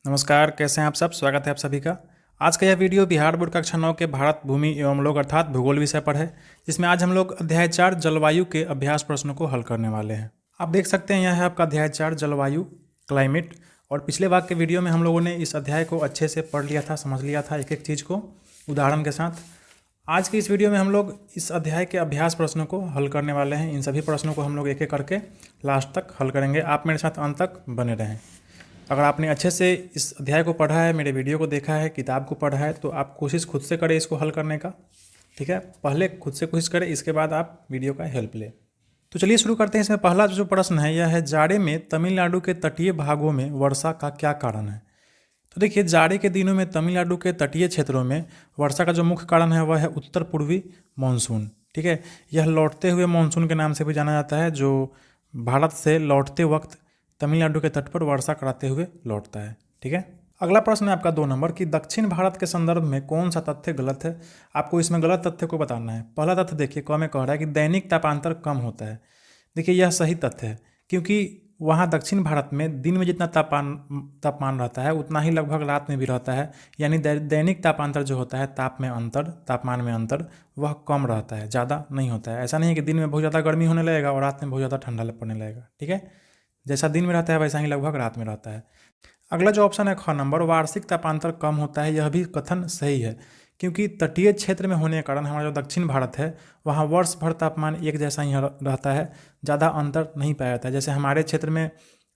नमस्कार, कैसे हैं आप सब। स्वागत है आप सभी का। आज का यह वीडियो बिहार बोर्ड कक्षा 9 के भारत भूमि एवं लोक अर्थात भूगोल विषय पर है, जिसमें आज हम लोग अध्याय 4 जलवायु के अभ्यास प्रश्नों को हल करने वाले हैं। आप देख सकते हैं यह है आपका अध्याय 4 जलवायु क्लाइमेट। और पिछले भाग के वीडियो में हम लोगों ने इस अध्याय को अच्छे से पढ़ लिया था, समझ लिया था एक एक चीज़ को उदाहरण के साथ। आज की इस वीडियो में हम लोग इस अध्याय के अभ्यास प्रश्नों को हल करने वाले हैं। इन सभी प्रश्नों को हम लोग एक एक करके लास्ट तक हल करेंगे। आप मेरे साथ अंत तक बने रहें। अगर आपने अच्छे से इस अध्याय को पढ़ा है, मेरे वीडियो को देखा है, किताब को पढ़ा है, तो आप कोशिश खुद से करें इसको हल करने का। ठीक है, पहले खुद से कोशिश करें, इसके बाद आप वीडियो का हेल्प लें। तो चलिए शुरू करते हैं। इसमें पहला जो प्रश्न है यह है, जाड़े में तमिलनाडु के तटीय भागों में वर्षा का क्या कारण है। तो देखिए, जाड़े के दिनों में तमिलनाडु के तटीय क्षेत्रों में वर्षा का जो मुख्य कारण है वह है उत्तर पूर्वी मानसून। ठीक है, यह लौटते हुए मानसून के नाम से भी जाना जाता है, जो भारत से लौटते वक्त तमिलनाडु के तट पर वर्षा कराते हुए लौटता है। ठीक है, अगला प्रश्न है आपका 2 नंबर कि दक्षिण भारत के संदर्भ में कौन सा तथ्य गलत है। आपको इसमें गलत तथ्य को बताना है। पहला तथ्य देखिए, क में कह रहा है कि दैनिक तापांतर कम होता है। देखिए, यह सही तथ्य है, क्योंकि वहाँ दक्षिण भारत में दिन में जितना तापमान रहता है उतना ही लगभग रात में भी रहता है। यानी दैनिक तापांतर जो होता है, तापमान में अंतर वह कम रहता है, ज़्यादा नहीं होता है। ऐसा नहीं है कि दिन में बहुत ज़्यादा गर्मी होने लगेगा और रात में बहुत ज़्यादा ठंडा पड़ने लगेगा। ठीक है, जैसा दिन में रहता है वैसा ही लगभग रात में रहता है। अगला जो ऑप्शन है ख नंबर, वार्षिक तापांतर कम होता है, यह भी कथन सही है, क्योंकि तटीय क्षेत्र में होने के कारण हमारा जो दक्षिण भारत है वहाँ वर्ष भर तापमान एक जैसा ही रहता है, ज़्यादा अंतर नहीं पाया जाता है। जैसे हमारे क्षेत्र में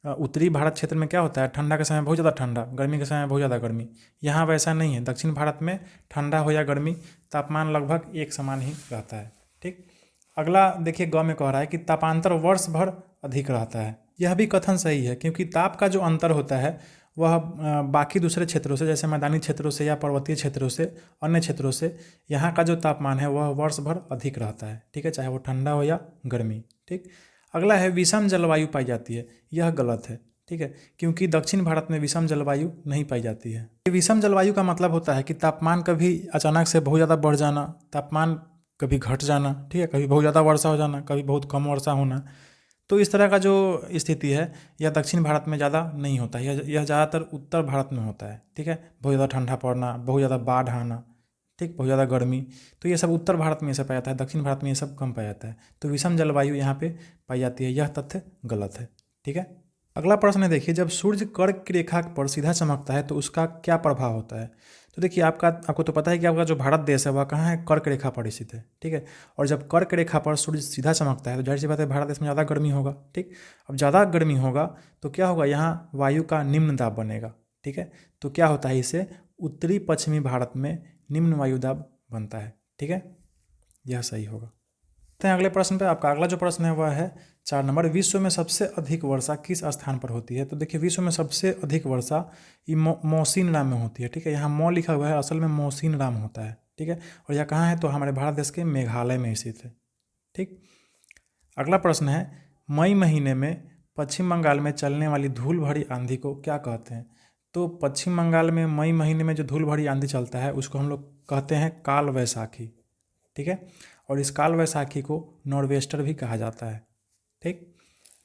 उत्तरी भारत क्षेत्र में क्या होता है, ठंडा के समय बहुत ज़्यादा ठंडा, गर्मी के समय बहुत ज़्यादा गर्मी। यहाँ वैसा नहीं है। दक्षिण भारत में ठंडा हो या गर्मी, तापमान लगभग एक समान ही रहता है। ठीक, अगला देखिए, ग में कह रहा है कि तापांतर वर्ष भर अधिक रहता है। यह भी कथन सही है, क्योंकि ताप का जो अंतर होता है वह बाकी दूसरे क्षेत्रों से, जैसे मैदानी क्षेत्रों से या पर्वतीय क्षेत्रों से, अन्य क्षेत्रों से यहाँ का जो तापमान है वह वर्ष भर अधिक रहता है। ठीक है, चाहे वो ठंडा हो या गर्मी। ठीक, अगला है विषम जलवायु पाई जाती है। यह गलत है। ठीक है, क्योंकि दक्षिण भारत में विषम जलवायु नहीं पाई जाती है। विषम जलवायु का मतलब होता है कि तापमान कभी अचानक से बहुत ज़्यादा बढ़ जाना, तापमान कभी घट जाना। ठीक है, कभी बहुत ज़्यादा वर्षा हो जाना, कभी बहुत कम वर्षा होना। तो इस तरह का जो स्थिति है यह दक्षिण भारत में ज़्यादा नहीं होता है। यह ज़्यादातर उत्तर भारत में होता है। ठीक है, बहुत ज़्यादा ठंडा पड़ना, बहुत ज़्यादा बाढ़ आना, ठीक, बहुत ज़्यादा गर्मी, तो ये सब उत्तर भारत में ऐसा पाया जाता है। दक्षिण भारत में ये सब कम पाया जाता है। तो विषम जलवायु यहाँ पे पाई जाती है, यह तथ्य गलत है। ठीक है, अगला प्रश्न है, देखिए, जब सूर्य कर्क की रेखा पर सीधा चमकता है तो उसका क्या प्रभाव होता है। तो देखिए, आपको तो पता है कि आपका जो भारत देश है वह कहाँ है, कर्क रेखा पर स्थित है। ठीक है, और जब कर्क रेखा पर सूर्य सीधा चमकता है तो जाहिर सी बात है भारत देश में ज़्यादा गर्मी होगा। ठीक, अब ज़्यादा गर्मी होगा तो क्या होगा, यहाँ वायु का निम्न दाब बनेगा। ठीक है, तो क्या होता है, इससे उत्तरी पश्चिमी भारत में निम्न वायु दाब बनता है। ठीक है, यह सही होगा। तो अगले प्रश्न पे आपका अगला जो प्रश्न है वह है 4 नंबर, विश्व में सबसे अधिक वर्षा किस स्थान पर होती है। तो देखिए, विश्व में सबसे अधिक वर्षा ये मौसिन राम में होती है। ठीक है, यहाँ मौ लिखा हुआ है, असल में मौसिन राम होता है। ठीक है, और यह कहाँ है, तो हमारे भारत देश के मेघालय में स्थित है। ठीक, अगला प्रश्न है, मई महीने में पश्चिम बंगाल में चलने वाली धूल भरी आंधी को क्या कहते हैं। तो पश्चिम बंगाल में मई महीने में जो धूल भरी आंधी चलता है उसको हम लोग कहते हैं काल वैसाखी। ठीक है, और इस काल वैसाखी को नॉर्वेस्टर भी कहा जाता है। ठीक,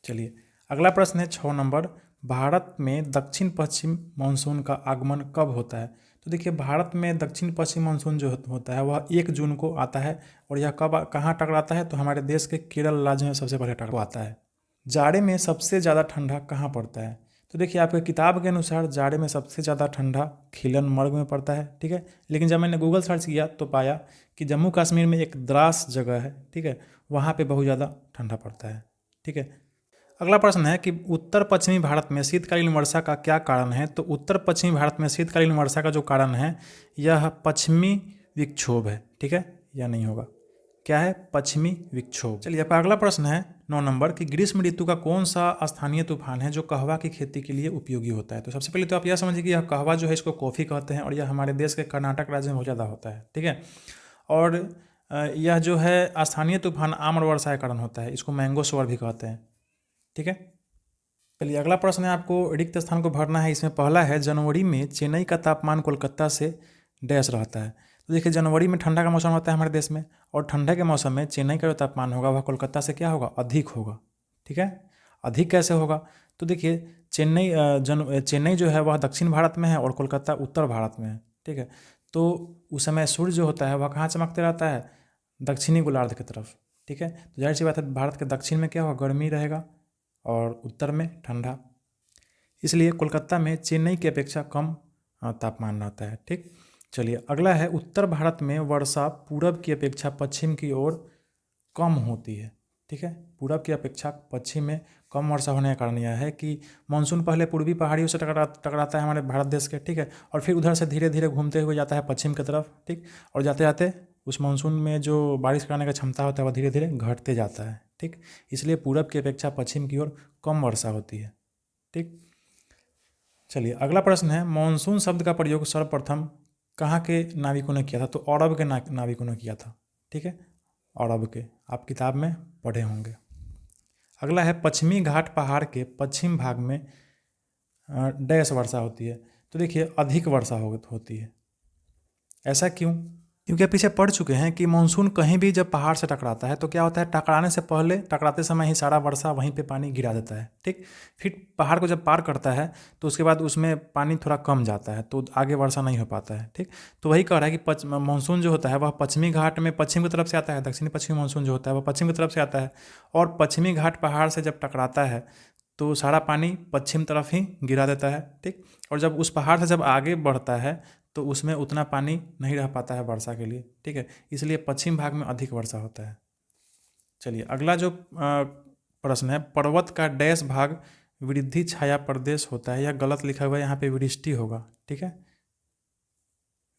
चलिए अगला प्रश्न है 6 नंबर, भारत में दक्षिण पश्चिम मानसून का आगमन कब होता है। तो देखिए, भारत में दक्षिण पश्चिम मानसून जो होता है वह 1 जून को आता है, और यह कहाँ टकराता है, तो हमारे देश के केरल राज्य में सबसे पहले टकराता है। जाड़े में सबसे ज़्यादा ठंडा कहाँ पड़ता है। तो देखिए, आपके किताब के अनुसार जाड़े में सबसे ज़्यादा ठंडा खिलन मर्ग में पड़ता है। ठीक है, लेकिन जब मैंने गूगल सर्च किया तो पाया कि जम्मू कश्मीर में एक द्रास जगह है। ठीक है, वहाँ पे बहुत ज़्यादा ठंडा पड़ता है। ठीक है, अगला प्रश्न है कि उत्तर पश्चिमी भारत में शीतकालीन वर्षा का क्या कारण है। तो उत्तर पश्चिमी भारत में शीतकालीन वर्षा का जो कारण है यह पश्चिमी विक्षोभ है। ठीक है, यह नहीं होगा, क्या है, पश्चिमी विक्षोभ। चलिए, आपका अगला प्रश्न है 9 नंबर कि ग्रीष्म ऋतु का कौन सा स्थानीय तूफान है जो कहवा की खेती के लिए उपयोगी होता है। तो सबसे पहले तो आप यह समझिए कि यह कहवा जो है इसको कॉफ़ी कहते हैं, और यह हमारे देश के कर्नाटक राज्य में बहुत ज़्यादा होता है। ठीक है, और यह जो है स्थानीय तूफान आम्र वर्षा के कारण होता है, इसको मैंगो शॉवर भी कहते हैं। ठीक है, चलिए अगला प्रश्न है, आपको रिक्त स्थान को भरना है। इसमें पहला है, जनवरी में चेन्नई का तापमान कोलकाता से डैश रहता है। तो देखिए, जनवरी में ठंडा का मौसम होता है हमारे देश में, और ठंडे के मौसम में चेन्नई का जो तापमान होगा वह कोलकाता से क्या होगा, अधिक होगा। ठीक है, अधिक कैसे होगा, तो देखिए चेन्नई जो है वह दक्षिण भारत में है और कोलकाता उत्तर भारत में है, ठीक है। तो उस समय सूर्य जो होता है वह कहाँ चमकते रहता है, दक्षिणी गोलार्ध की तरफ, ठीक है। तो जाहिर सी बात है भारत के दक्षिण में क्या होगा, गर्मी रहेगा और उत्तर में ठंडा, इसलिए कोलकाता में चेन्नई की अपेक्षा कम तापमान रहता है, ठीक। चलिए अगला है, उत्तर भारत में वर्षा पूरब की अपेक्षा पश्चिम की ओर कम होती है, ठीक है। पूरब की अपेक्षा पश्चिम में कम वर्षा होने का कारण यह है कि मानसून पहले पूर्वी पहाड़ियों से टकराता है हमारे भारत देश के, ठीक है, और फिर उधर से धीरे धीरे घूमते हुए जाता है पश्चिम की तरफ, ठीक। और जाते जाते उस मानसून में जो बारिश कराने का क्षमता होता है वह धीरे धीरे घटते जाता है, ठीक। इसलिए पूरब की अपेक्षा पश्चिम की ओर कम वर्षा होती है, ठीक। चलिए अगला प्रश्न है, मानसून शब्द का प्रयोग सर्वप्रथम कहाँ के नाविकों ने किया था, तो अरब के नाविकों ने किया था, ठीक है, अरब के, आप किताब में पढ़े होंगे। अगला है, पश्चिमी घाट पहाड़ के पश्चिम भाग में डैश वर्षा होती है, तो देखिए अधिक वर्षा होती है, ऐसा क्यों, क्योंकि पीछे पढ़ चुके हैं कि मानसून कहीं भी जब पहाड़ से टकराता है तो क्या होता है, टकराने से पहले टकराते समय ही सारा वर्षा वहीं पे पानी गिरा देता है, ठीक। फिर पहाड़ को जब पार करता है तो उसके बाद उसमें पानी थोड़ा कम जाता है तो आगे वर्षा नहीं हो पाता है, ठीक। तो वही कह रहा है कि मानसून जो होता है वह पश्चिमी घाट में पश्चिम की तरफ से आता है, दक्षिणी पश्चिमी मानसून जो होता है वह पश्चिम की तरफ से आता है, और पश्चिमी घाट पहाड़ से जब टकराता है तो सारा पानी पश्चिम तरफ ही गिरा देता है, ठीक। और जब उस पहाड़ से जब आगे बढ़ता है तो उसमें उतना पानी नहीं रह पाता है वर्षा के लिए, ठीक है, इसलिए पश्चिम भाग में अधिक वर्षा होता है। चलिए अगला जो प्रश्न है, पर्वत का डैश भाग वृद्धि छाया प्रदेश होता है, यह गलत लिखा हुआ है, यहाँ पे वृष्टि होगा, ठीक है,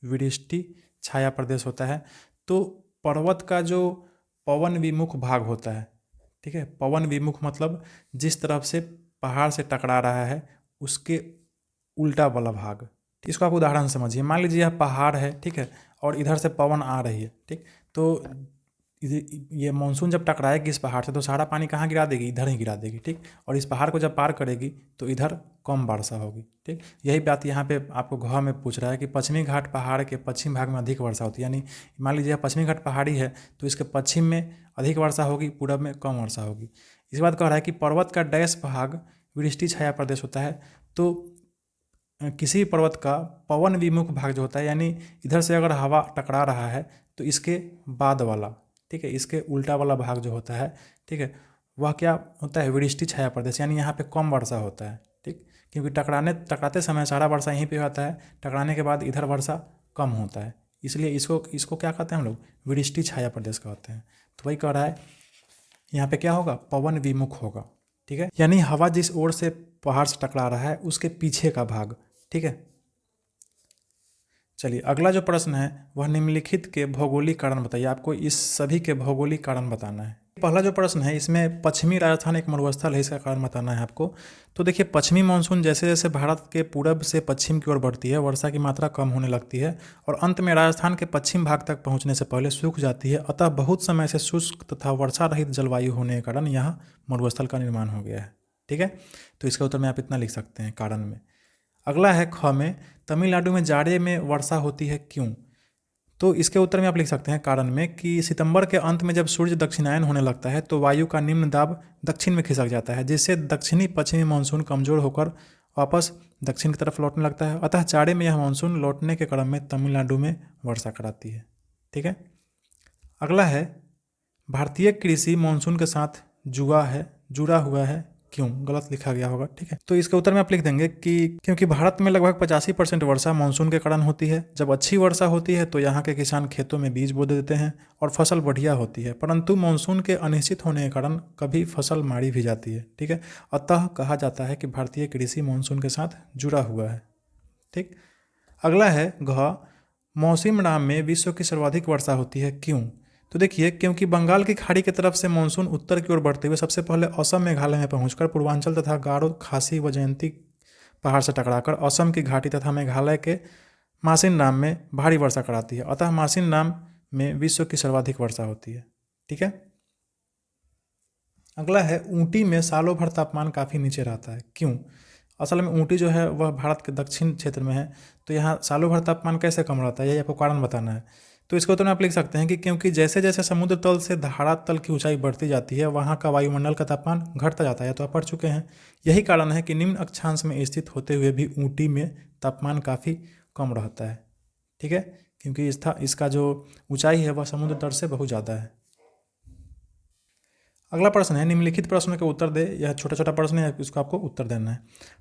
वृष्टि छाया प्रदेश होता है। तो पर्वत का जो पवन विमुख भाग होता है, ठीक है, पवन विमुख मतलब जिस तरफ से पहाड़ से टकरा रहा है उसके उल्टा वाला भाग, इसको आप उदाहरण समझिए, मान लीजिए यह पहाड़ है, ठीक है, और इधर से पवन आ रही है, ठीक। तो ये मानसून जब टकराएगी इस पहाड़ से तो सारा पानी कहाँ गिरा देगी, इधर ही गिरा देगी, ठीक। और इस पहाड़ को जब पार करेगी तो इधर कम वर्षा होगी, ठीक। यही बात यहाँ पे आपको घ में पूछ रहा है कि पश्चिमी घाट पहाड़ के पश्चिम भाग में अधिक वर्षा होती है, यानी मान लीजिए पश्चिमी घाट पहाड़ी है तो इसके पश्चिम में अधिक वर्षा होगी, पूरब में कम वर्षा होगी। इस बात कह रहा है कि पर्वत का डैश भाग वृष्टि छाया प्रदेश होता है, तो किसी पर्वत का पवन विमुख भाग जो होता है, यानी इधर से अगर हवा टकरा रहा है तो इसके बाद वाला, ठीक है, इसके उल्टा वाला भाग जो होता है, ठीक है, वह क्या होता है, वृष्टि छाया प्रदेश, यानी यहाँ पे कम वर्षा होता है, ठीक। क्योंकि टकराते समय सारा वर्षा यहीं पे होता है, टकराने के बाद इधर वर्षा कम होता है, इसलिए इसको क्या कहते हैं हम लोग, वृष्टि छाया प्रदेश कहते हैं। तो वही कह रहा है यहाँ पे क्या होगा, पवन विमुख होगा, ठीक है, यानी हवा जिस ओर से पहाड़ से टकरा रहा है उसके पीछे का भाग, ठीक है। चलिए अगला जो प्रश्न है वह निम्नलिखित के भौगोलिक कारण बताइए, आपको इस सभी के भौगोलिक कारण बताना है। पहला जो प्रश्न है इसमें पश्चिमी राजस्थान एक मरुस्थल है, इसका कारण बताना है आपको। तो देखिए पश्चिमी मानसून जैसे जैसे भारत के पूरब से पश्चिम की ओर बढ़ती है वर्षा की मात्रा कम होने लगती है और अंत में राजस्थान के पश्चिम भाग तक पहुंचने से पहले सूख जाती है, अतः बहुत समय से शुष्क तथा वर्षा रहित जलवायु होने के कारण यहाँ मरुस्थल का निर्माण हो गया है, ठीक है। तो इसका उत्तर में आप इतना लिख सकते हैं कारण में। अगला है ख में, तमिलनाडु में जाड़े में वर्षा होती है क्यों, तो इसके उत्तर में आप लिख सकते हैं कारण में कि सितंबर के अंत में जब सूर्य दक्षिणायन होने लगता है तो वायु का निम्न दाब दक्षिण में खिसक जाता है, जिससे दक्षिणी पश्चिमी मानसून कमजोर होकर वापस दक्षिण की तरफ लौटने लगता है, अतः जाड़े में यह मानसून लौटने के क्रम में तमिलनाडु में वर्षा कराती है, ठीक है। अगला है, भारतीय कृषि मानसून के साथ जुड़ा हुआ है क्यों, गलत लिखा गया होगा, ठीक है। तो इसके उत्तर में आप लिख देंगे कि क्योंकि भारत में लगभग 85% वर्षा मानसून के कारण होती है, जब अच्छी वर्षा होती है तो यहाँ के किसान खेतों में बीज बो देते हैं और फसल बढ़िया होती है, परंतु मानसून के अनिश्चित होने के कारण कभी फसल मारी भी जाती है, ठीक है। अतः कहा जाता है कि भारतीय कृषि मानसून के साथ जुड़ा हुआ है, ठीक। अगला है घ, मौसम राम में विश्व की सर्वाधिक वर्षा होती है क्यों, तो देखिए क्योंकि बंगाल की खाड़ी की तरफ से मानसून उत्तर की ओर बढ़ते हुए सबसे पहले असम मेघालय में पहुंचकर पूर्वांचल तथा गारो खासी व जयंती पहाड़ से टकराकर असम की घाटी तथा मेघालय के मासिन राम में भारी वर्षा कराती है, अतः मासिन राम में विश्व की सर्वाधिक वर्षा होती है, ठीक है। अगला है, ऊटी में सालों भर तापमान काफ़ी नीचे रहता है क्यों, असल में ऊटी जो है वह भारत के दक्षिण क्षेत्र में है, तो यहाँ सालों भर तापमान कैसे कम रहता है, यही आपको कारण बताना है। तो इसको तो आप लिख सकते हैं कि क्योंकि जैसे जैसे समुद्र तल से धरातल की ऊंचाई बढ़ती जाती है वहाँ का वायुमंडल का तापमान घटता जाता है, तो आप पढ़ चुके हैं। यही कारण है कि निम्न अक्षांश में स्थित होते हुए भी ऊटी में तापमान काफ़ी कम रहता है। ठीक है, क्योंकि इसका जो ऊंचाई है वह समुद्र तल से बहुत ज़्यादा है। अगला प्रश्न है, निम्नलिखित प्रश्न के उत्तर दे। यह छोटा छोटा प्रश्न है, इसको आपको उत्तर देना है।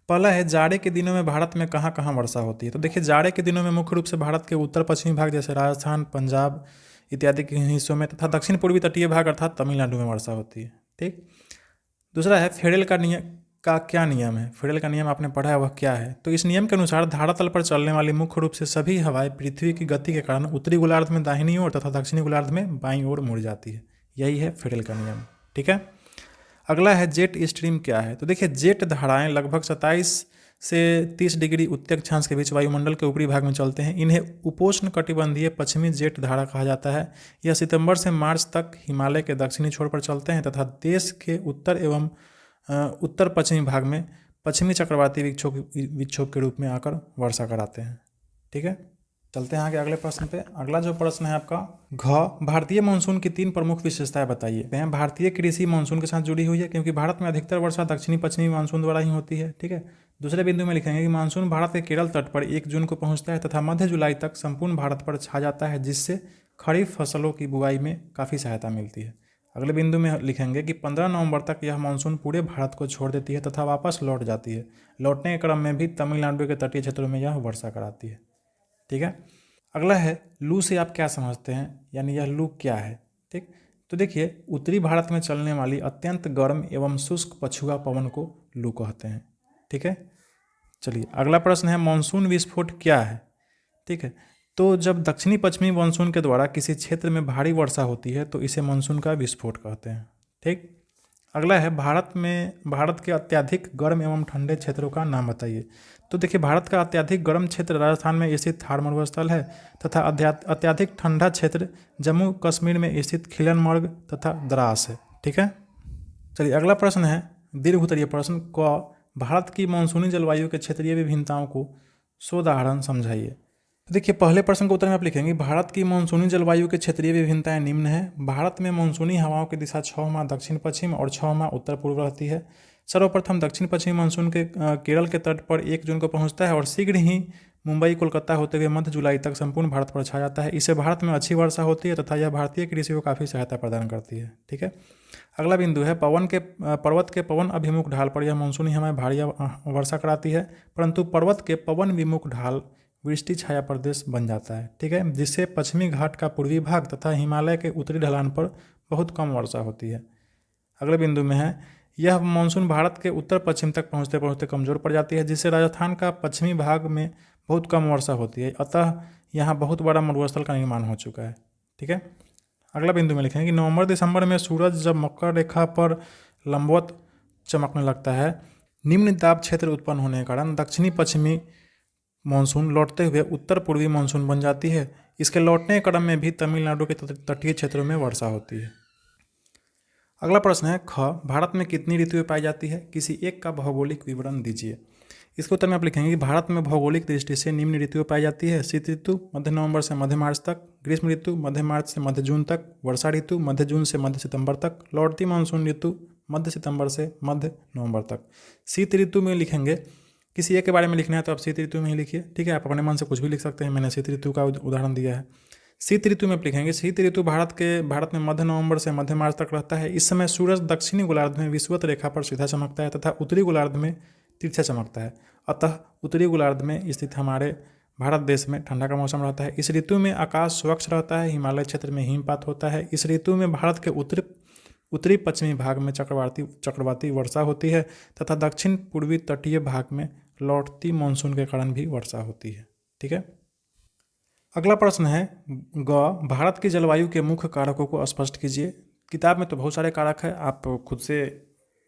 पहला है, जाड़े के दिनों में भारत में कहाँ कहाँ वर्षा होती है। तो देखिए, जाड़े के दिनों में मुख्य रूप से भारत के उत्तर पश्चिमी भाग जैसे राजस्थान, पंजाब इत्यादि के हिस्सों में तथा दक्षिण पूर्वी तटीय भाग अर्थात तमिलनाडु में वर्षा होती है। ठीक। दूसरा है, फेडेल का क्या नियम है। फेडेल का नियम आपने पढ़ा है, वह क्या है। तो इस नियम के अनुसार धरातल पर चलने वाली मुख्य रूप से सभी हवाएं पृथ्वी की गति के कारण उत्तरी गोलार्ध में दाहिनी ओर तथा दक्षिणी गोलार्ध में बाईं ओर मुड़ जाती है। यही है फेडेल का नियम। ठीक है। अगला है, जेट स्ट्रीम क्या है। तो देखिए, जेट धाराएं लगभग 27 से 30 डिग्री उत्तर अक्षांश के बीच वायुमंडल के ऊपरी भाग में चलते हैं। इन्हें उपोष्ण कटिबंधीय पश्चिमी जेट धारा कहा जाता है। यह सितंबर से मार्च तक हिमालय के दक्षिणी छोर पर चलते हैं तथा देश के उत्तर एवं उत्तर पश्चिमी भाग में पश्चिमी चक्रवाती विक्षोभ के रूप में आकर वर्षा कराते हैं। ठीक है, चलते हैं आगे अगले प्रश्न पे। अगला जो प्रश्न है आपका, भारतीय मानसून की 3 प्रमुख विशेषताएं बताइए। भारतीय कृषि मानसून के साथ जुड़ी हुई है क्योंकि भारत में अधिकतर वर्षा दक्षिणी पश्चिमी मानसून द्वारा ही होती है। ठीक है। दूसरे बिंदु में लिखेंगे कि मानसून भारत के केरल तट पर 1 जून को पहुंचता है तथा मध्य जुलाई तक संपूर्ण भारत पर छा जाता है, जिससे खरीफ फसलों की बुआई में काफ़ी सहायता मिलती है। अगले बिंदु में लिखेंगे कि 15 नवंबर तक यह मानसून पूरे भारत को छोड़ देती है तथा वापस लौट जाती है। लौटने के क्रम में भी तमिलनाडु के तटीय क्षेत्रों में यह वर्षा कराती है। ठीक है। अगला है, लू से आप क्या समझते हैं, यानी यह लू क्या है। ठीक। तो देखिए, उत्तरी भारत में चलने वाली अत्यंत गर्म एवं शुष्क पछुआ पवन को लू कहते हैं। ठीक है। चलिए अगला प्रश्न है, मानसून विस्फोट क्या है। ठीक है। तो जब दक्षिणी पश्चिमी मानसून के द्वारा किसी क्षेत्र में भारी वर्षा होती है तो इसे मानसून का विस्फोट कहते हैं। ठीक। अगला है, भारत के अत्यधिक गर्म एवं ठंडे क्षेत्रों का नाम बताइए। तो देखिए, भारत का अत्यधिक गर्म क्षेत्र राजस्थान में स्थित थार मरुस्थल है तथा अत्यधिक ठंडा क्षेत्र जम्मू कश्मीर में स्थित खिलनमर्ग तथा द्रास है। ठीक है। चलिए अगला प्रश्न है, दीर्घ उत्तरीय प्रश्न क, भारत की मानसूनी जलवायु के क्षेत्रीय विभिन्नताओं को सोदाहरण समझाइए। तो देखिए, पहले प्रश्न के उत्तर में आप लिखेंगे, भारत की मानसूनी जलवायु के क्षेत्रीय विभिन्नताएं निम्न है। भारत में मानसूनी हवाओं की दिशा 6 माह दक्षिण पश्चिम और 6 माह उत्तर पूर्व रहती है। सर्वप्रथम दक्षिण पश्चिमी मानसून के केरल के तट पर 1 जून को पहुंचता है और शीघ्र ही मुंबई कोलकाता होते हुए मध्य जुलाई तक संपूर्ण भारत पर छा जाता है। इससे भारत में अच्छी वर्षा होती है तथा यह भारतीय कृषि को काफ़ी सहायता प्रदान करती है। ठीक है। अगला बिंदु है, पर्वत के पवन अभिमुख ढाल पर यह मानसूनी हवाएं भारी वर्षा कराती है, परंतु पर्वत के पवन विमुख ढाल वृष्टि छाया प्रदेश बन जाता है। ठीक है, जिससे पश्चिमी घाट का पूर्वी भाग तथा हिमालय के उत्तरी ढलान पर बहुत कम वर्षा होती है। अगले बिंदु में है, यह मानसून भारत के उत्तर पश्चिम तक पहुंचते पहुंचते कमजोर पड़ जाती है, जिससे राजस्थान का पश्चिमी भाग में बहुत कम वर्षा होती है। अतः यहाँ बहुत बड़ा मरुस्थल का निर्माण हो चुका है। ठीक है। अगला बिंदु में लिखेंगे कि नवंबर दिसंबर में सूरज जब मकर रेखा पर लंबवत चमकने लगता है, निम्न दाब क्षेत्र उत्पन्न होने के कारण दक्षिणी पश्चिमी मानसून लौटते हुए उत्तर पूर्वी मानसून बन जाती है। इसके लौटने के क्रम में भी तमिलनाडु के तटीय क्षेत्रों में वर्षा होती है। अगला प्रश्न है, ख, भारत में कितनी ऋतुएं पाई जाती है, किसी एक का भौगोलिक विवरण दीजिए। इसके उत्तर में आप लिखेंगे कि भारत में भौगोलिक दृष्टि से निम्न ऋतुएं पाई जाती है। शीत ऋतु मध्य नवंबर से मध्य मार्च तक, ग्रीष्म ऋतु मध्य मार्च से मध्य जून तक, वर्षा ऋतु मध्य जून से मध्य सितंबर तक, लौटती मानसून ऋतु मध्य सितंबर से मध्य नवंबर तक। शीत ऋतु में लिखेंगे, किसी एक के बारे में लिखना है तो आप शीत ऋतु में ही लिखिए। ठीक है, आप अपने मन से कुछ भी लिख सकते हैं, मैंने शीत ऋतु का उदाहरण दिया है। शीत ऋतु में आप लिखेंगे, शीत ऋतु भारत में मध्य नवंबर से मध्य मार्च तक रहता है। इस समय सूरज दक्षिणी गोलार्ध में विषुवत रेखा पर सीधा चमकता है तथा उत्तरी गोलार्ध में तिरछा चमकता है। अतः उत्तरी गोलार्ध में स्थित हमारे भारत देश में ठंडा का मौसम रहता है। इस ऋतु में आकाश स्वच्छ रहता है, हिमालय क्षेत्र में हिमपात होता है। इस ऋतु में भारत के उत्तरी पश्चिमी भाग में चक्रवाती वर्षा होती है तथा दक्षिण पूर्वी तटीय भाग में लौटती मानसून के कारण भी वर्षा होती है। ठीक है। अगला प्रश्न है, ग, भारत की जलवायु के मुख्य कारकों को स्पष्ट कीजिए। किताब में तो बहुत सारे कारक हैं, आप खुद से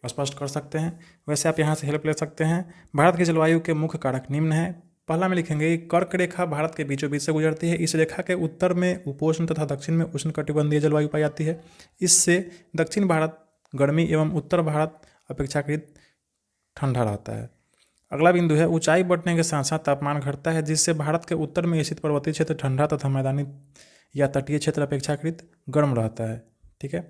स्पष्ट कर सकते हैं, वैसे आप यहाँ से हेल्प ले सकते हैं। भारत की जलवायु के मुख्य कारक निम्न है। पहला में लिखेंगे, कर्क रेखा भारत के बीचों बीच से गुजरती है। इस रेखा के उत्तर में उपोष्ण तथा दक्षिण में उष्णकटिबंधीय जलवायु पाई जाती है। इससे दक्षिण भारत गर्मी एवं उत्तर भारत अपेक्षाकृत ठंडा रहता है। अगला बिंदु है, ऊंचाई बढ़ने के साथ साथ तापमान घटता है, जिससे भारत के उत्तर में स्थित पर्वतीय क्षेत्र ठंडा तथा मैदानी या तटीय क्षेत्र अपेक्षाकृत गर्म रहता है। ठीक है।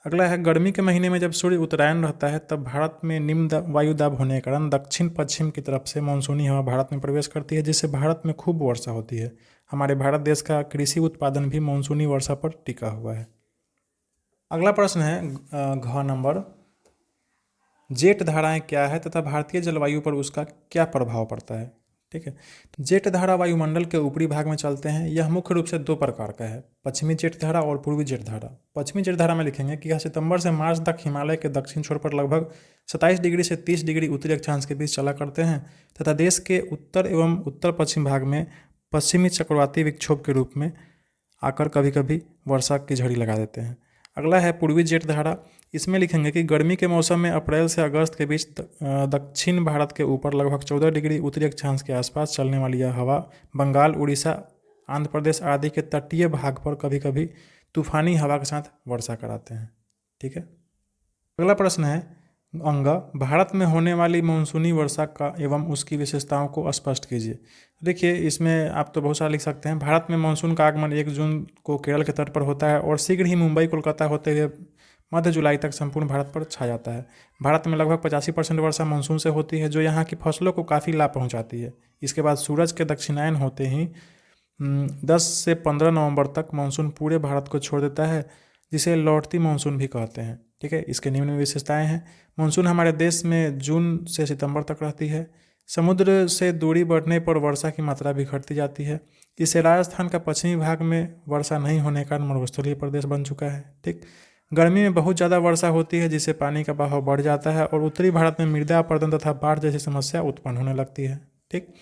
अगला है, गर्मी के महीने में जब सूर्य उत्तरायण रहता है तब भारत में निम्न वायुदाब होने के कारण दक्षिण पश्चिम की तरफ से मानसूनी हवा भारत में प्रवेश करती है, जिससे भारत में खूब वर्षा होती है। हमारे भारत देश का कृषि उत्पादन भी मानसूनी वर्षा पर टिका हुआ है। अगला प्रश्न है घ नंबर, जेट धाराएं क्या है तथा भारतीय जलवायु पर उसका क्या प्रभाव पड़ता है। ठीक है। जेट धारा वायुमंडल के ऊपरी भाग में चलते हैं। यह मुख्य रूप से दो प्रकार का है, पश्चिमी जेट धारा और पूर्वी जेट धारा। पश्चिमी जेट धारा में लिखेंगे कि यह सितंबर से मार्च तक हिमालय के दक्षिण छोर पर लगभग 27 डिग्री से 30 डिग्री उत्तरी अक्षांश के बीच चला करते हैं तथा देश के उत्तर एवं उत्तर पश्चिम भाग में पश्चिमी चक्रवाती विक्षोभ के रूप में आकर कभी कभी वर्षा की झड़ी लगा देते हैं। अगला है पूर्वी जेट धारा। इसमें लिखेंगे कि गर्मी के मौसम में अप्रैल से अगस्त के बीच दक्षिण भारत के ऊपर लगभग 14 डिग्री उत्तरी अक्षांश के आसपास चलने वाली यह हवा बंगाल, उड़ीसा, आंध्र प्रदेश आदि के तटीय भाग पर कभी कभी तूफानी हवा के साथ वर्षा कराते हैं। ठीक है। अगला प्रश्न है अंग, भारत में होने वाली मानसूनी वर्षा का एवं उसकी विशेषताओं को स्पष्ट कीजिए। देखिए, इसमें आप तो बहुत सारा लिख सकते हैं। भारत में मानसून का आगमन 1 जून को केरल के तट पर होता है और शीघ्र ही मुंबई, कोलकाता होते हुए मध्य जुलाई तक संपूर्ण भारत पर छा जाता है। भारत में लगभग 85% वर्षा मानसून से होती है, जो यहाँ की फसलों को काफ़ी लाभ पहुँचाती है। इसके बाद सूरज के दक्षिणायन होते ही 10 से 15 नवंबर तक मानसून पूरे भारत को छोड़ देता है, जिसे लौटती मानसून भी कहते हैं। ठीक है। इसके निम्न विशेषताएं हैं। मानसून हमारे देश में जून से सितंबर तक रहती है। समुद्र से दूरी बढ़ने पर वर्षा की मात्रा भी घटती जाती है। इससे राजस्थान का पश्चिमी भाग में वर्षा नहीं होने का कारण मरुस्थलीय प्रदेश बन चुका है। ठीक। गर्मी में बहुत ज़्यादा वर्षा होती है, जिससे पानी का बहाव बढ़ जाता है और उत्तरी भारत में मृदा अपरदन तथा बाढ़ जैसी समस्या उत्पन्न होने लगती है। ठीक।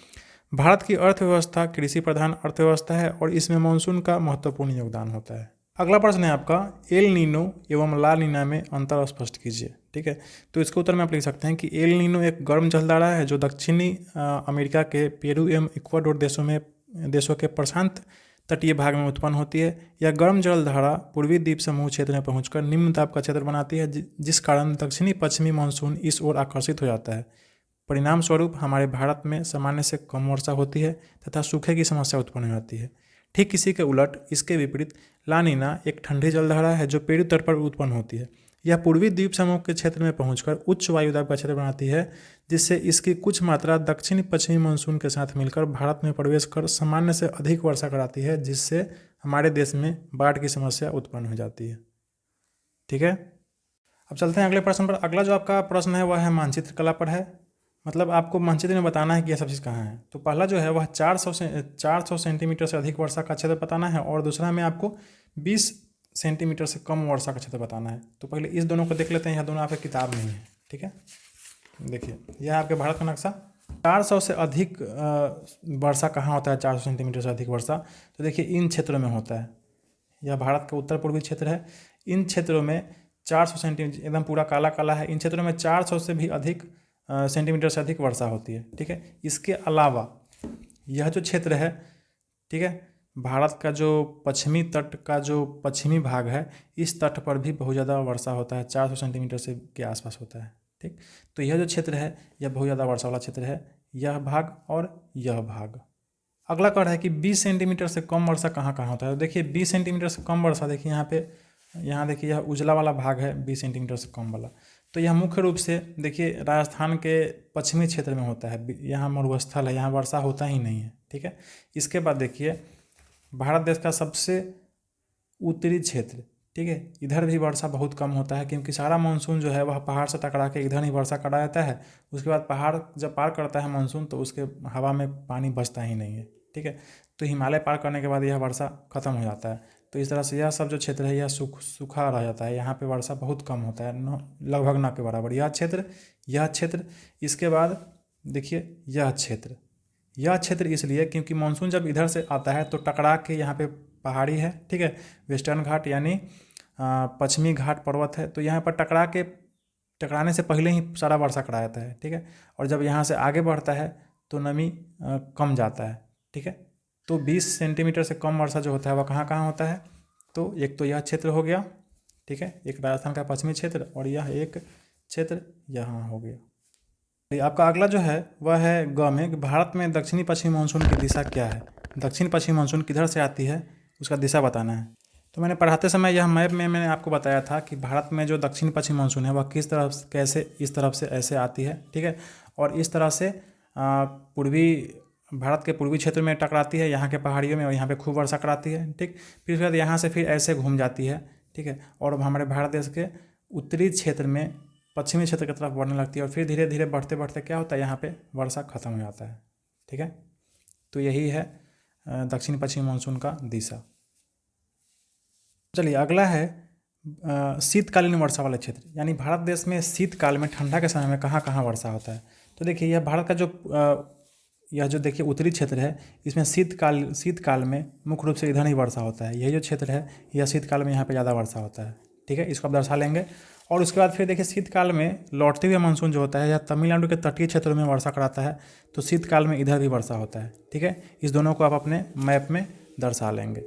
भारत की अर्थव्यवस्था कृषि प्रधान अर्थव्यवस्था है और इसमें मानसून का महत्वपूर्ण योगदान होता है। अगला प्रश्न है आपका, एल नीनो एवं ला नीना में अंतर स्पष्ट कीजिए। ठीक है। तो इसके उत्तर में आप लिख सकते हैं कि एल नीनो एक गर्म जलधारा है जो दक्षिणी अमेरिका के पेरू एवं इक्वाडोर देशों के प्रशांत तटीय भाग में उत्पन्न होती है। यह गर्म जलधारा पूर्वी द्वीप समूह क्षेत्र में पहुंचकर निम्न दाब का क्षेत्र बनाती है, जिस कारण दक्षिणी पश्चिमी मानसून इस ओर आकर्षित हो जाता है। परिणाम स्वरूप हमारे भारत में सामान्य से कम वर्षा होती है तथा सूखे की समस्या उत्पन्न हो जाती है। ठीक इसी के उलट इसके विपरीत ला नीना एक ठंडी जलधारा है जो पेरू तट पर उत्पन्न होती है। यह पूर्वी द्वीप समूह के क्षेत्र में पहुंचकर उच्च वायुदाब का क्षेत्र बनाती है, जिससे इसकी कुछ मात्रा दक्षिणी पश्चिमी मानसून के साथ मिलकर भारत में प्रवेश कर सामान्य से अधिक वर्षा कराती है, जिससे हमारे देश में बाढ़ की समस्या उत्पन्न हो जाती है। ठीक है। अब चलते हैं अगले प्रश्न पर। अगला जो आपका प्रश्न है वह है मानचित्र कला पर है। मतलब आपको मानचित्र में बताना है कि यह सब चीज़ कहाँ है। तो पहला जो है वह 400 सेंटीमीटर से अधिक वर्षा का क्षेत्र बताना है और दूसरा में आपको 20 सेंटीमीटर से कम वर्षा का क्षेत्र बताना है। तो पहले इस दोनों को देख लेते हैं। यह दोनों आपकी किताब नहीं है। ठीक है। देखिए, यह आपके भारत का नक्शा। 400 से अधिक वर्षा कहाँ होता है? 400 सेंटीमीटर से अधिक वर्षा तो देखिए इन क्षेत्रों में होता है। यह भारत का उत्तर पूर्वी क्षेत्र है। इन क्षेत्रों में 400 सेंटीमीटर, एकदम पूरा काला काला है, इन क्षेत्रों में 400 से भी अधिक सेंटीमीटर से अधिक वर्षा होती है। ठीक है। इसके अलावा यह जो क्षेत्र है, ठीक है, भारत का जो पश्चिमी तट का जो पश्चिमी भाग है, इस तट पर भी बहुत ज़्यादा वर्षा होता है, 400 सेंटीमीटर से के आसपास होता है। ठीक। तो यह जो क्षेत्र है यह बहुत ज़्यादा वर्षा वाला क्षेत्र है, यह भाग और यह भाग। अगला कह रहा है कि 20 सेंटीमीटर से कम वर्षा कहाँ कहाँ होता है। तो देखिए 20 सेंटीमीटर से कम वर्षा, देखिए यहाँ देखिए यह उजला वाला भाग है 20 सेंटीमीटर से कम वाला। तो यह मुख्य रूप से देखिए राजस्थान के पश्चिमी क्षेत्र में होता है। यहाँ मरुस्थल है, यहाँ वर्षा होता ही नहीं है। ठीक है। इसके बाद देखिए भारत देश का सबसे उत्तरी क्षेत्र, ठीक है, इधर भी वर्षा बहुत कम होता है, क्योंकि सारा मानसून जो है वह पहाड़ से टकरा के इधर ही वर्षा करा जाता है। उसके बाद पहाड़ जब पार करता है मानसून तो उसके हवा में पानी बचता ही नहीं है। ठीक है। तो हिमालय पार करने के बाद यह वर्षा खत्म हो जाता है। तो इस तरह से यह सब जो क्षेत्र है यह सूखा रह जाता है। यहाँ पे वर्षा बहुत कम होता है, लगभग न के बराबर। यह क्षेत्र, इसके बाद देखिए यह क्षेत्र इसलिए क्योंकि मानसून जब इधर से आता है तो टकरा के यहाँ पे पहाड़ी है। ठीक है। वेस्टर्न घाट यानी पश्चिमी घाट पर्वत है, तो यहाँ पर टकराने से पहले ही सारा वर्षा करा जाता है। ठीक है। और जब यहाँ से आगे बढ़ता है तो नमी कम जाता है। ठीक है। तो 20 सेंटीमीटर से कम वर्षा जो होता है वह कहाँ कहाँ होता है? तो एक तो यह क्षेत्र हो गया, ठीक है, एक राजस्थान का पश्चिमी क्षेत्र, और यह एक क्षेत्र यहाँ हो गया। आपका अगला जो है वह है ग में, भारत में दक्षिणी पश्चिमी मानसून की दिशा क्या है? दक्षिण पश्चिमी मानसून किधर से आती है? उसका दिशा बताना है। तो मैंने पढ़ाते समय यह मैप में मैंने आपको बताया था कि भारत में जो दक्षिण पश्चिम मानसून है वह किस तरफ से कैसे इस तरफ से ऐसे आती है, ठीक है, और इस तरह से पूर्वी भारत के पूर्वी क्षेत्र में टकराती है, यहाँ के पहाड़ियों में, और यहाँ पे खूब वर्षा कराती है, ठीक। फिर उसके बाद यहाँ से फिर ऐसे घूम जाती है, ठीक है, और हमारे भारत देश के उत्तरी क्षेत्र में पश्चिमी क्षेत्र की तरफ बढ़ने लगती है, और फिर धीरे धीरे बढ़ते बढ़ते क्या होता है, यहाँ पे वर्षा खत्म हो जाता है, ठीक है। तो यही है दक्षिण पश्चिम मानसून का दिशा। चलिए अगला है शीतकालीन वर्षा वाले क्षेत्र, यानी भारत देश में शीतकाल में ठंडा के समय में कहाँ कहाँ वर्षा होता है। तो देखिए यह भारत का जो देखिए उत्तरी क्षेत्र है, इसमें शीतकाल में मुख्य रूप से इधर ही वर्षा होता है। यही जो क्षेत्र है यह शीतकाल में यहाँ पे ज़्यादा वर्षा होता है, ठीक है, इसको आप दर्शा लेंगे। और उसके बाद फिर देखिए शीतकाल में लौटते हुए मानसून जो होता है यह तमिलनाडु के तटीय क्षेत्रों में वर्षा कराता है, तो शीतकाल में इधर भी वर्षा होता है, ठीक है। इस दोनों को आप अपने मैप में दर्शा लेंगे।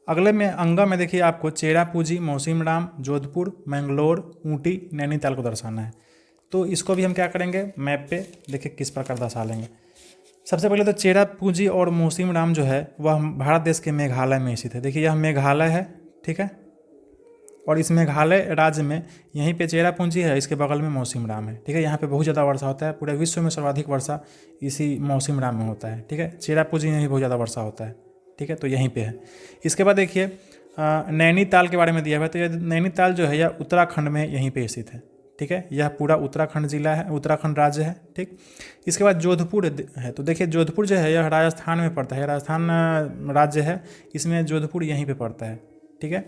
अगले में अंगा में देखिए आपको चेरापूंजी, मौसिनराम, जोधपुर, मैंगलोर, ऊटी, नैनीताल को दर्शाना है। तो इसको भी हम क्या करेंगे, मैप पे देखिए किस प्रकार दर्शा लेंगे। सबसे पहले तो चेरापूंजी और मौसिनराम जो है वह भारत देश के मेघालय में स्थित है। देखिए यह मेघालय है, ठीक है, और इस मेघालय राज्य में यहीं पे चेरापूंजी है, इसके बगल में मौसिनराम है, ठीक है। यहाँ पे बहुत ज़्यादा वर्षा होता है, पूरे विश्व में सर्वाधिक वर्षा इसी मौसिनराम में होता है, ठीक है। चेरापूंजी में भी बहुत ज़्यादा वर्षा होता है, ठीक है, तो यहीं पे है। इसके बाद देखिए नैनीताल के बारे में दिया हुआ है, तो यह नैनीताल जो है यह उत्तराखंड में यहीं पे स्थित है, ठीक है। यह पूरा उत्तराखंड जिला है, उत्तराखंड राज्य है, ठीक। इसके बाद जोधपुर है, तो देखिए जोधपुर जो है यह राजस्थान में पड़ता है, राजस्थान राज्य है, इसमें जोधपुर यहीं पे पड़ता है, ठीक है।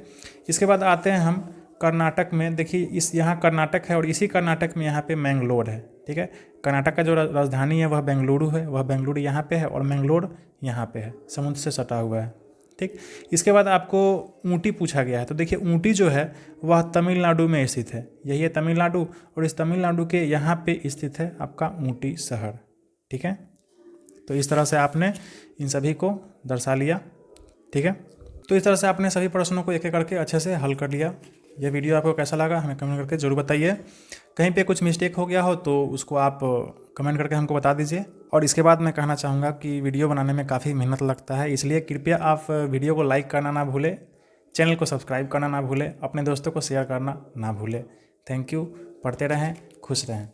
इसके बाद आते हैं हम कर्नाटक में। देखिए यहाँ कर्नाटक है और इसी कर्नाटक में यहाँ पे मैंगलोर है, ठीक है। कर्नाटक का जो राजधानी है वह बेंगलुरु है, वह बेंगलुरु यहाँ पे है और मैंगलोर यहाँ पे है, समुद्र से सटा हुआ है, ठीक। इसके बाद आपको ऊटी पूछा गया है, तो देखिए ऊटी जो है वह तमिलनाडु में स्थित है, यही है तमिलनाडु, और इस तमिलनाडु के यहाँ पे स्थित है आपका ऊटी शहर, ठीक है। तो इस तरह से आपने इन सभी को दर्शा लिया, ठीक है। तो इस तरह से आपने सभी प्रश्नों को एक एक करके अच्छे से हल कर लिया। यह वीडियो आपको कैसा लगा हमें कमेंट करके ज़रूर बताइए। कहीं पे कुछ मिस्टेक हो गया हो तो उसको आप कमेंट करके हमको बता दीजिए। और इसके बाद मैं कहना चाहूँगा कि वीडियो बनाने में काफ़ी मेहनत लगता है, इसलिए कृपया आप वीडियो को लाइक करना ना भूलें, चैनल को सब्सक्राइब करना ना भूलें, अपने दोस्तों को शेयर करना ना भूलें। Thank you. पढ़ते रहें, खुश रहें।